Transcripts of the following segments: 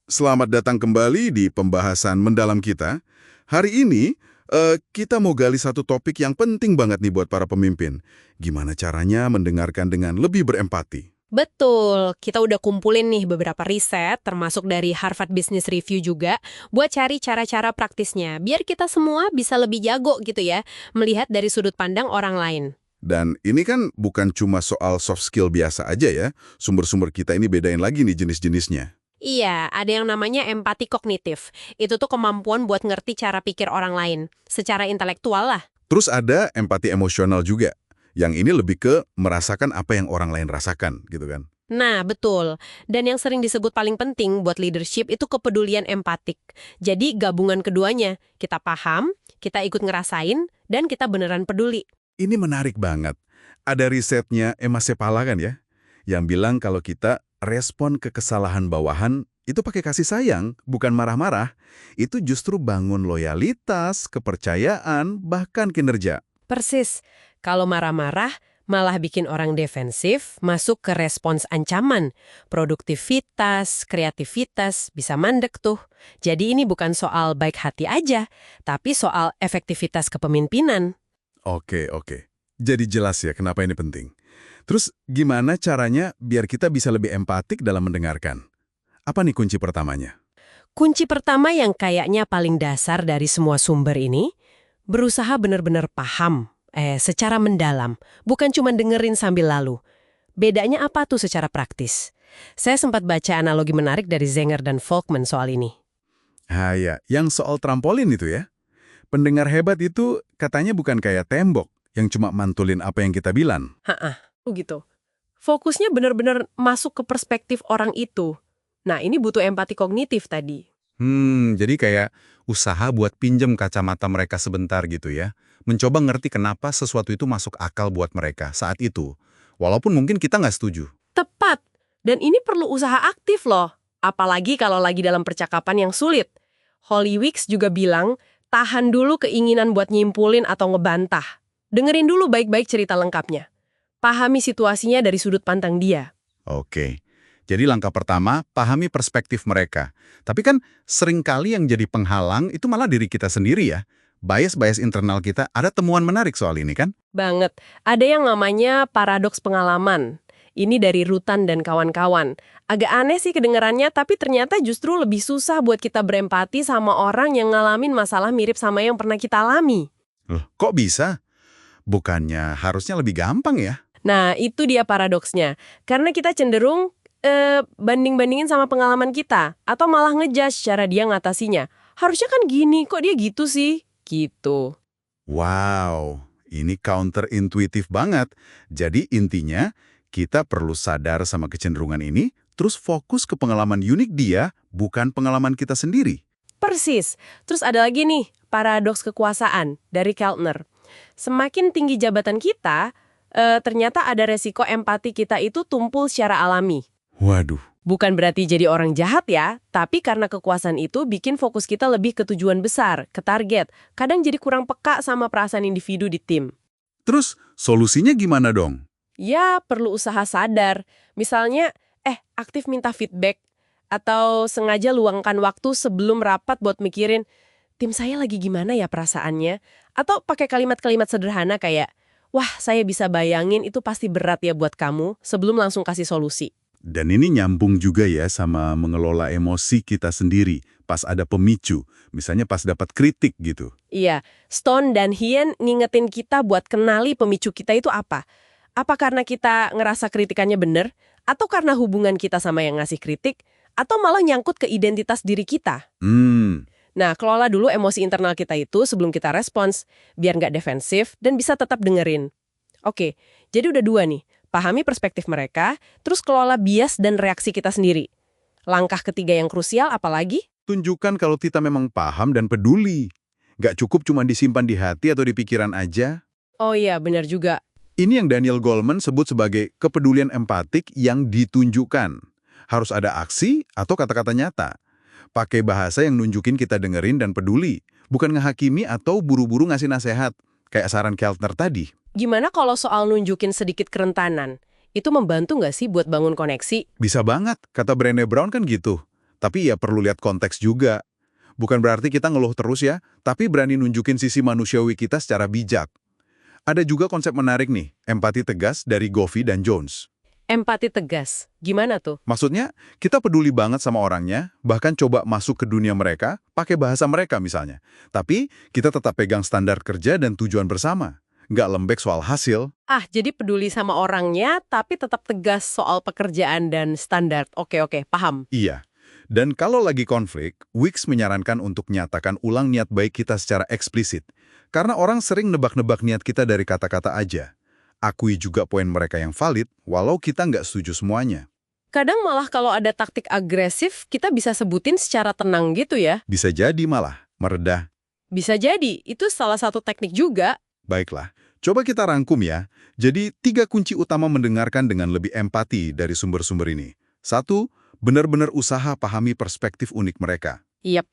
Selamat datang kembali di pembahasan mendalam kita. Hari ini, kita mau gali satu topik yang penting banget nih buat para pemimpin. Gimana caranya mendengarkan dengan lebih berempati? Betul, kita udah kumpulin nih beberapa riset, termasuk dari Harvard Business Review juga, buat cari cara-cara praktisnya, biar kita semua bisa lebih jago gitu ya, melihat dari sudut pandang orang lain. Dan ini kan bukan cuma soal soft skill biasa aja ya. Sumber-sumber kita ini bedain lagi nih jenis-jenisnya. Iya, ada yang namanya empati kognitif. Itu tuh kemampuan buat ngerti cara pikir orang lain, secara intelektual lah. Terus ada empati emosional juga. Yang ini lebih ke merasakan apa yang orang lain rasakan, gitu kan. Nah, betul. Dan yang sering disebut paling penting buat leadership itu kepedulian empatik. Jadi gabungan keduanya, kita paham, kita ikut ngerasain, dan kita beneran peduli. Ini menarik banget. Ada risetnya Emma Sepala kan ya, yang bilang kalau kita respon ke kesalahan bawahan itu pakai kasih sayang, bukan marah-marah. Itu justru bangun loyalitas, kepercayaan, bahkan kinerja. Persis. Kalau marah-marah, malah bikin orang defensif, masuk ke respons ancaman. Produktivitas, kreativitas, bisa mandek tuh. Jadi ini bukan soal baik hati aja, tapi soal efektivitas kepemimpinan. Oke. Jadi jelas ya kenapa ini penting. Terus gimana caranya biar kita bisa lebih empatik dalam mendengarkan? Apa nih kunci pertamanya? Kunci pertama yang kayaknya paling dasar dari semua sumber ini, berusaha benar-benar paham, secara mendalam, bukan cuma dengerin sambil lalu. Bedanya apa tuh secara praktis? Saya sempat baca analogi menarik dari Zenger dan Folkman soal ini. Ya, yang soal trampolin itu ya. Pendengar hebat itu katanya bukan kayak tembok yang cuma mantulin apa yang kita bilang. Gitu. Fokusnya benar-benar masuk ke perspektif orang itu. Nah, ini butuh empati kognitif tadi. Jadi kayak usaha buat pinjem kacamata mereka sebentar gitu ya. Mencoba ngerti kenapa sesuatu itu masuk akal buat mereka saat itu. Walaupun mungkin kita nggak setuju. Tepat. Dan ini perlu usaha aktif loh. Apalagi kalau lagi dalam percakapan yang sulit. Holly Wicks juga bilang, tahan dulu keinginan buat nyimpulin atau ngebantah. Dengerin dulu baik-baik cerita lengkapnya. Pahami situasinya dari sudut pandang dia. Oke. Jadi langkah pertama, pahami perspektif mereka. Tapi kan seringkali yang jadi penghalang itu malah diri kita sendiri ya. Bias-bias internal kita, ada temuan menarik soal ini kan? Banget. Ada yang namanya paradoks pengalaman. Ini dari Rutan dan kawan-kawan. Agak aneh sih kedengarannya, tapi ternyata justru lebih susah buat kita berempati sama orang yang ngalamin masalah mirip sama yang pernah kita alami. Loh, kok bisa? Bukannya harusnya lebih gampang ya? Nah, itu dia paradoksnya. Karena kita cenderung banding-bandingin sama pengalaman kita. Atau malah ngejudge cara dia ngatasinya. Harusnya kan gini, kok dia gitu sih? Gitu. Wow, ini counterintuitif banget. Jadi intinya, kita perlu sadar sama kecenderungan ini, terus fokus ke pengalaman unik dia, bukan pengalaman kita sendiri. Persis. Terus ada lagi nih, paradoks kekuasaan dari Keltner. Semakin tinggi jabatan kita, ternyata ada resiko empati kita itu tumpul secara alami. Waduh, Bukan berarti jadi orang jahat ya, tapi karena kekuasaan itu bikin fokus kita lebih ke tujuan besar, ke target. Kadang jadi kurang peka sama perasaan individu di tim. terus solusinya gimana dong? Ya, perlu usaha sadar. Misalnya, aktif minta feedback. Atau sengaja luangkan waktu sebelum rapat buat mikirin, tim saya lagi gimana ya perasaannya? Atau pakai kalimat-kalimat sederhana kayak, wah saya bisa bayangin itu pasti berat ya buat kamu, sebelum langsung kasih solusi. Dan ini nyambung juga ya sama mengelola emosi kita sendiri pas ada pemicu, misalnya pas dapat kritik gitu. Iya, Stone dan Hien ngingetin kita buat kenali pemicu kita itu apa. Apa karena kita ngerasa kritikannya bener? Atau karena hubungan kita sama yang ngasih kritik? Atau malah nyangkut ke identitas diri kita? Nah, kelola dulu emosi internal kita itu sebelum kita respons, biar nggak defensif dan bisa tetap dengerin. Oke, jadi udah dua nih. Pahami perspektif mereka, terus kelola bias dan reaksi kita sendiri. Langkah ketiga yang krusial apalagi? Tunjukkan kalau kita memang paham dan peduli. Nggak cukup cuma disimpan di hati atau di pikiran aja. Oh iya, benar juga. Ini yang Daniel Goleman sebut sebagai kepedulian empatik yang ditunjukkan. Harus ada aksi atau kata-kata nyata. Pakai bahasa yang nunjukin kita dengerin dan peduli. Bukan ngehakimi atau buru-buru ngasih nasihat. Kayak saran Keltner tadi. Gimana kalau soal nunjukin sedikit kerentanan? Itu membantu nggak sih buat bangun koneksi? Bisa banget, kata Brené Brown kan gitu. Tapi ya perlu lihat konteks juga. Bukan berarti kita ngeluh terus ya, tapi berani nunjukin sisi manusiawi kita secara bijak. Ada juga konsep menarik nih, empati tegas dari Goffey dan Jones. Empati tegas. Gimana tuh? Maksudnya, kita peduli banget sama orangnya, bahkan coba masuk ke dunia mereka, pakai bahasa mereka misalnya. Tapi, kita tetap pegang standar kerja dan tujuan bersama. Nggak lembek soal hasil. Jadi peduli sama orangnya, tapi tetap tegas soal pekerjaan dan standar. Oke, paham. Iya. Dan kalau lagi konflik, Wicks menyarankan untuk nyatakan ulang niat baik kita secara eksplisit. Karena orang sering nebak-nebak niat kita dari kata-kata aja. Akui juga poin mereka yang valid, walau kita nggak setuju semuanya. Kadang malah kalau ada taktik agresif, kita bisa sebutin secara tenang gitu ya. Bisa jadi malah, meredah. Bisa jadi, itu salah satu teknik juga. Baiklah, coba kita rangkum ya. Jadi, 3 kunci utama mendengarkan dengan lebih empati dari sumber-sumber ini. 1, benar-benar usaha pahami perspektif unik mereka. Yap.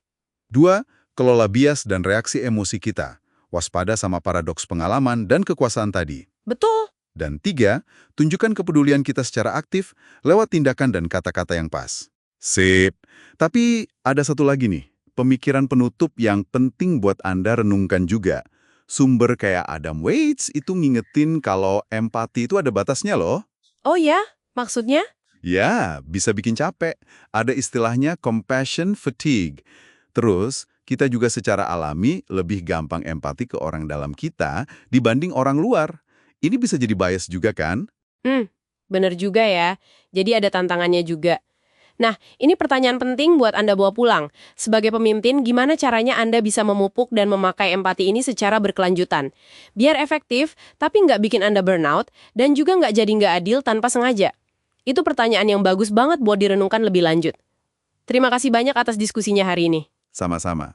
2, kelola bias dan reaksi emosi kita. Waspada sama paradoks pengalaman dan kekuasaan tadi. Betul. Dan 3, tunjukkan kepedulian kita secara aktif lewat tindakan dan kata-kata yang pas. Sip. Tapi ada satu lagi nih, pemikiran penutup yang penting buat Anda renungkan juga. Sumber kayak Adam Waits itu ngingetin kalau empati itu ada batasnya loh. Oh ya? Maksudnya? Ya, bisa bikin capek. Ada istilahnya compassion fatigue. Terus, kita juga secara alami lebih gampang empati ke orang dalam kita dibanding orang luar. Ini bisa jadi bias juga kan? Bener juga ya. Jadi ada tantangannya juga. Nah, ini pertanyaan penting buat Anda bawa pulang. Sebagai pemimpin, gimana caranya Anda bisa memupuk dan memakai empati ini secara berkelanjutan? Biar efektif, tapi nggak bikin Anda burnout, dan juga nggak jadi nggak adil tanpa sengaja. Itu pertanyaan yang bagus banget buat direnungkan lebih lanjut. Terima kasih banyak atas diskusinya hari ini. Sama-sama.